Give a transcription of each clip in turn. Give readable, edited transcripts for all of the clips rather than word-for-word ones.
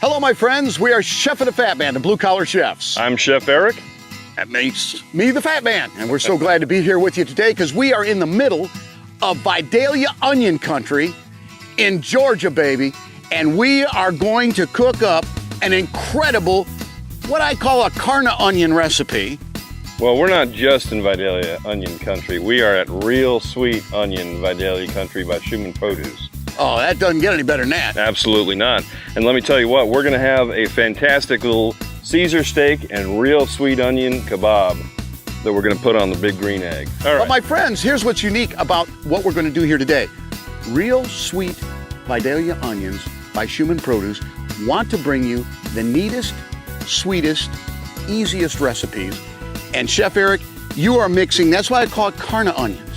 Hello, my friends. We are Chef and the Fat Man, the Blue Collar Chefs. I'm Chef Eric. That makes me the Fat Man. And we're so glad to be here with you today because we are in the middle of Vidalia onion country in Georgia, baby. And we are going to cook up an incredible, what I call a carna onion recipe. Well, we're not just in Vidalia onion country. We are at RealSweet onion Vidalia country by Shuman Produce. Oh, that doesn't get any better than that. Absolutely not. And let me tell you what, we're gonna have a fantastic little Caesar steak and real sweet onion kebab that we're gonna put on the big green egg. All right. But my friends, here's what's unique about what we're gonna do here today. RealSweet Vidalia onions by Shuman Produce want to bring you the neatest, sweetest, easiest recipes. And Chef Eric, you are mixing, that's why I call it carna onions.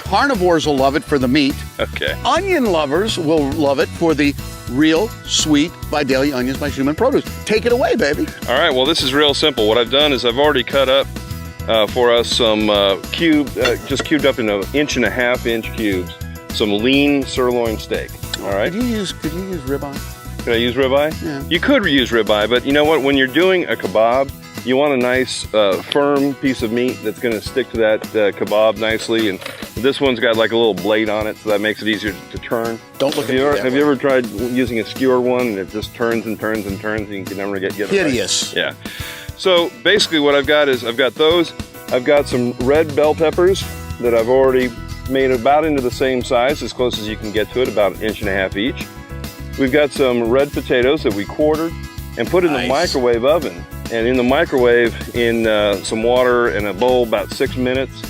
Carnivores will love it for the meat. Okay. Onion lovers will love it for the RealSweet Vidalia onions by Shuman Produce. Take it away, baby. All right, well, this is real simple. What I've done is I've already cut up for us some just cubed up into 1.5-inch cubes, some lean sirloin steak. All right. Could you use ribeye? Could I use ribeye? Yeah. You could use ribeye, but you know what? When you're doing a kebab, you want a nice firm piece of meat that's going to stick to that kebab nicely. And this one's got like a little blade on it, so that makes it easier to turn. Don't look at me that Have way. you ever tried using a skewer one and it just turns and turns and turns and you can never get it Hideous. right? Yeah. So basically what I've got is I've got those. I've got some red bell peppers that I've already made about into the same size, as close as you can get to it, about 1.5 inches each. We've got some red potatoes that we quartered and put in the microwave oven. And in the microwave, in some water and a bowl, about 6 minutes,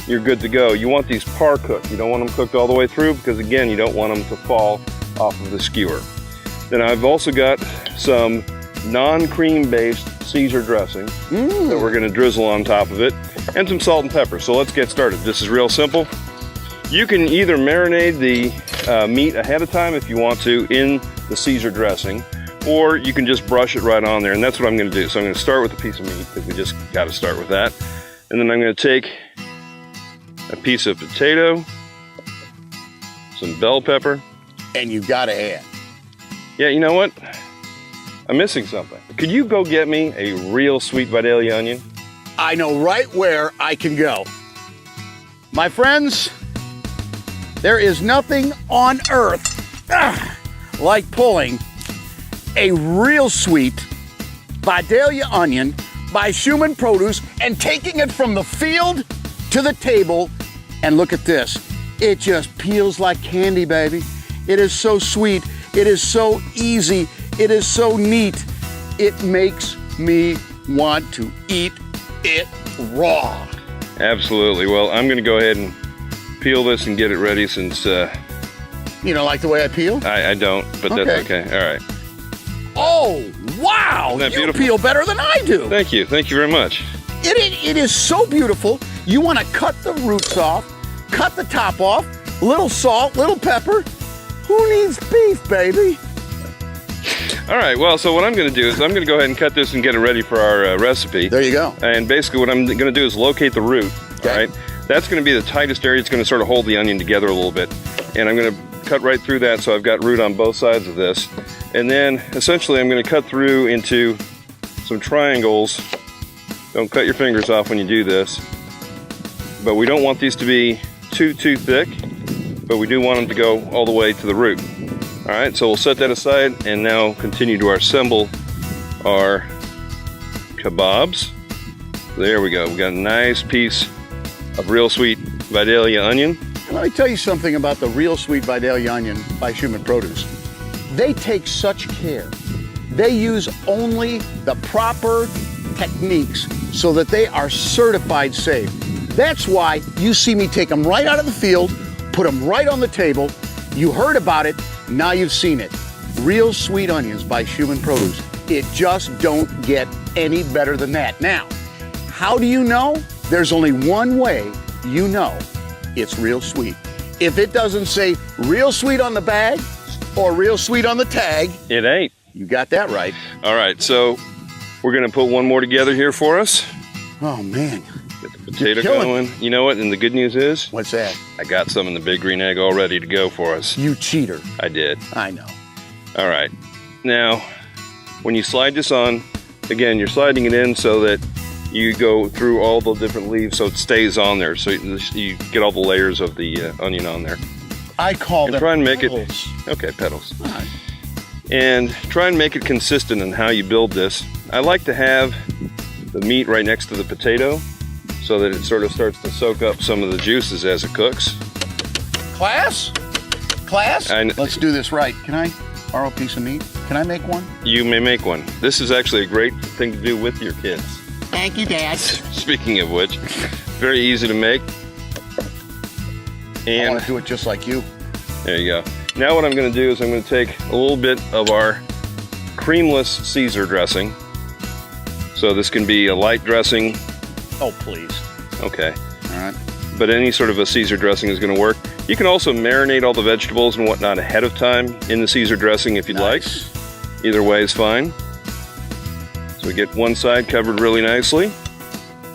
you're good to go. You want these par cooked. You don't want them cooked all the way through because, again, you don't want them to fall off of the skewer. Then I've also got some non-cream based Caesar dressing that we're going to drizzle on top of it, and some salt and pepper. So let's get started. This is real simple. You can either marinate the meat ahead of time if you want to in the Caesar dressing, or you can just brush it right on there, and that's what I'm going to do. So I'm going to start with a piece of meat, because we just got to start with that. And then I'm going to take a piece of potato, some bell pepper. And you gotta add. Yeah, you know what? I'm missing something. Could you go get me a RealSweet Vidalia onion? I know right where I can go. My friends, there is nothing on earth like pulling a RealSweet Vidalia onion by Shuman Produce and taking it from the field to the table. And look at this. It just peels like candy, baby. It is so sweet. It is so easy. It is so neat. It makes me want to eat it raw. Absolutely. Well, I'm going to go ahead and peel this and get it ready since... You don't like the way I peel? I don't, but Okay. that's okay. All right. Oh, wow! Isn't that You beautiful? peel better than I do. Thank you. Thank you very much. It is so beautiful. You want to cut the roots off, cut the top off, little salt, little pepper. Who needs beef, baby? All right, well, so what I'm going to do is I'm going to go ahead and cut this and get it ready for our recipe. There you go. And basically what I'm going to do is locate the root, Okay. all right? That's going to be the tightest area. It's going to sort of hold the onion together a little bit. And I'm going to cut right through that, so I've got root on both sides of this. And then essentially I'm going to cut through into some triangles. Don't cut your fingers off when you do this. But we don't want these to be too thick, but we do want them to go all the way to the root. All right, so we'll set that aside and now continue to assemble our kebabs. There we go. We got a nice piece of RealSweet Vidalia onion. And let me tell you something about the RealSweet Vidalia onion by Shuman Produce. They take such care. They use only the proper techniques so that they are certified safe. That's why you see me take them right out of the field, put them right on the table. You heard about it, now you've seen it. RealSweet onions by Shuman Produce. It just don't get any better than that. Now, how do you know? There's only one way you know it's real sweet. If it doesn't say RealSweet on the bag or RealSweet on the tag, It ain't. you got that right. All right, so we're going to put one more together here for us. Oh man, Get the potato killing going. You know what? And the good news is what's that? I got some in the big green egg all ready to go for us. You cheater. I did. I know. All right. Now, when you slide this on, again, you're sliding it in so that you go through all the different leaves so it stays on there, so you get all the layers of the onion on there. I call them try and make petals. Okay, petals. All right. And try and make it consistent in how you build this. I like to have the meat right next to the potato so that it sort of starts to soak up some of the juices as it cooks. Class? Let's do this right. Can I borrow a piece of meat? Can I make one? You may make one. This is actually a great thing to do with your kids. Thank you, Dad. Speaking of which, very easy to make. I And want to do it just like you. there you go. Now what I'm going to do is I'm going to take a little bit of our creamless Caesar dressing. So this can be a light dressing. Oh, please. Okay. All right. But any sort of a Caesar dressing is going to work. You can also marinate all the vegetables and whatnot ahead of time in the Caesar dressing if you'd like. Either way is fine. So we get one side covered really nicely.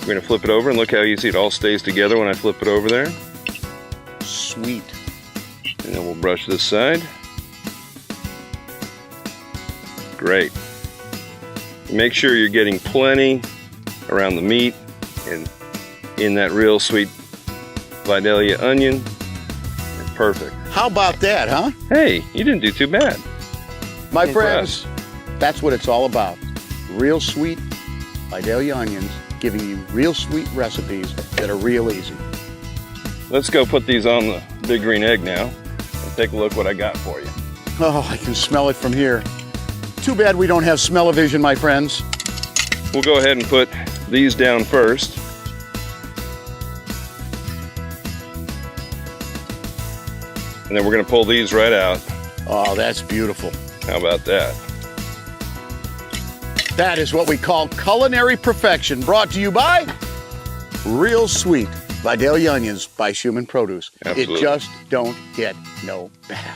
We're going to flip it over and look how easy it all stays together when I flip it over there. Sweet. And then we'll brush this side. Great. Make sure you're getting plenty around the meat and in that RealSweet Vidalia onion. Perfect. How about that, huh? Hey, you didn't do too bad. My friends, that's what it's all about. RealSweet Vidalia onions, giving you real sweet recipes that are real easy. Let's go put these on the big green egg now and take a look what I got for you. Oh, I can smell it from here. Too bad we don't have smell-o-vision, my friends. We'll go ahead and put these down first. And then we're going to pull these right out. Oh, that's beautiful. How about that? That is what we call culinary perfection, brought to you by RealSweet Vidalia onions by Shuman Produce. Absolutely. It just don't get no better.